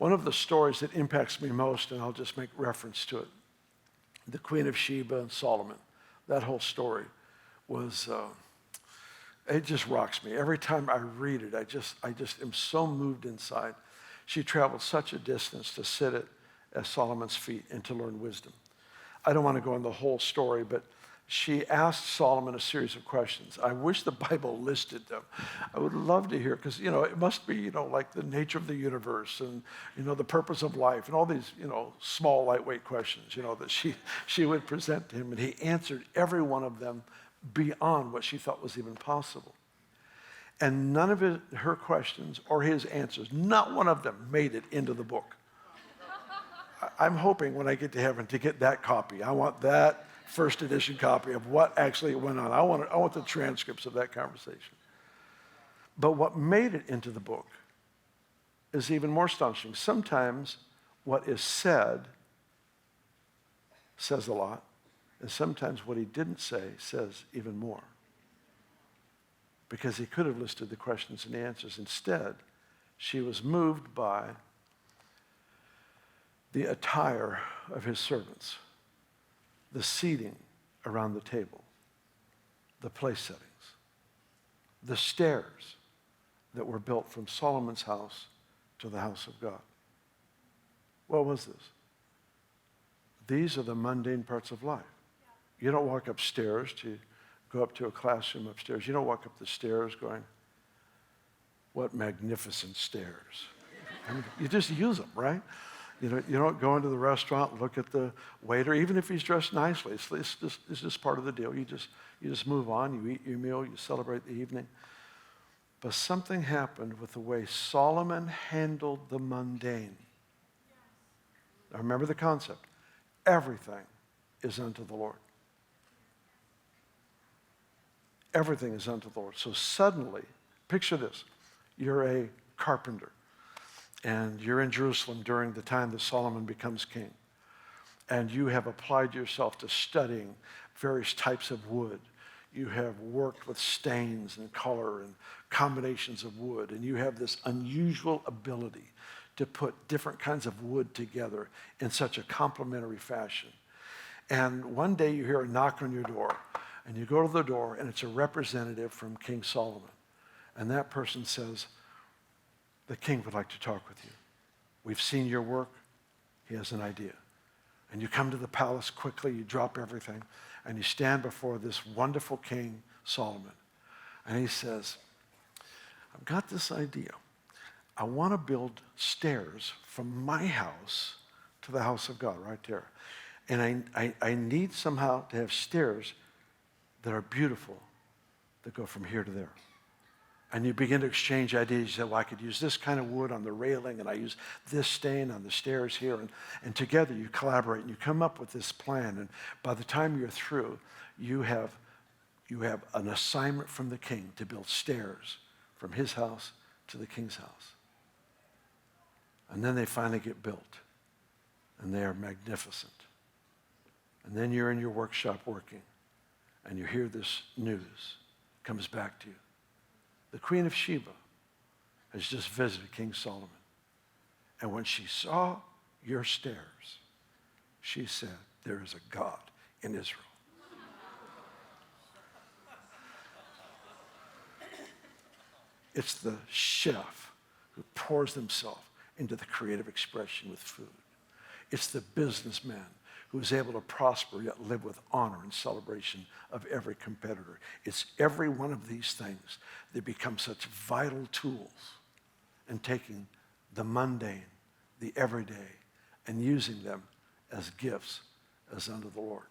One of the stories that impacts me most, and I'll just make reference to it, the Queen of Sheba and Solomon, that whole story was, it just rocks me. Every time I read it, I just am so moved inside. She traveled such a distance to sit at Solomon's feet and to learn wisdom. I don't want to go into the whole story, but she asked Solomon a series of questions. I wish the Bible listed them. I would love to hear, because, it must be, like the nature of the universe and, the purpose of life and all these, small, lightweight questions, that she would present to him. And he answered every one of them beyond what she thought was even possible. And none of her questions or his answers, not one of them made it into the book. I'm hoping when I get to heaven to get that copy. I want that first edition copy of what actually went on. I want the transcripts of that conversation. But what made it into the book is even more astonishing. Sometimes what is said says a lot, and sometimes what he didn't say says even more. Because he could have listed the questions and the answers. Instead, she was moved by the attire of his servants, the seating around the table, the place settings, the stairs that were built from Solomon's house to the house of God. What was this? These are the mundane parts of life. You don't walk upstairs to go up to a classroom upstairs. You don't walk up the stairs going, what magnificent stairs. I mean, you just use them, right? You don't go into the restaurant, look at the waiter, even if he's dressed nicely. It's just part of the deal. You just move on, you eat your meal, you celebrate the evening. But something happened with the way Solomon handled the mundane. Now remember the concept. Everything is unto the Lord. Everything is unto the Lord. So suddenly, picture this. You're a carpenter. And you're in Jerusalem during the time that Solomon becomes king. And you have applied yourself to studying various types of wood. You have worked with stains and color and combinations of wood. And you have this unusual ability to put different kinds of wood together in such a complementary fashion. And one day you hear a knock on your door. And you go to the door, and it's a representative from King Solomon. And that person says, the king would like to talk with you. We've seen your work. He has an idea. And you come to the palace quickly, you drop everything, and you stand before this wonderful King Solomon. And he says, I've got this idea. I want to build stairs from my house to the house of God, right there. And I need somehow to have stairs that are beautiful, that go from here to there. And you begin to exchange ideas. You say, well, I could use this kind of wood on the railing, and I use this stain on the stairs here. And together you collaborate, and you come up with this plan. And by the time you're through, you have an assignment from the king to build stairs from his house to the king's house. And then they finally get built, and they are magnificent. And then you're in your workshop working, and you hear this news comes back to you. The Queen of Sheba has just visited King Solomon. And when she saw your stairs, she said, there is a God in Israel. It's the chef who pours himself into the creative expression with food. It's the businessman who is able to prosper yet live with honor and celebration of every competitor. It's every one of these things that become such vital tools in taking the mundane, the everyday, and using them as gifts as unto the Lord.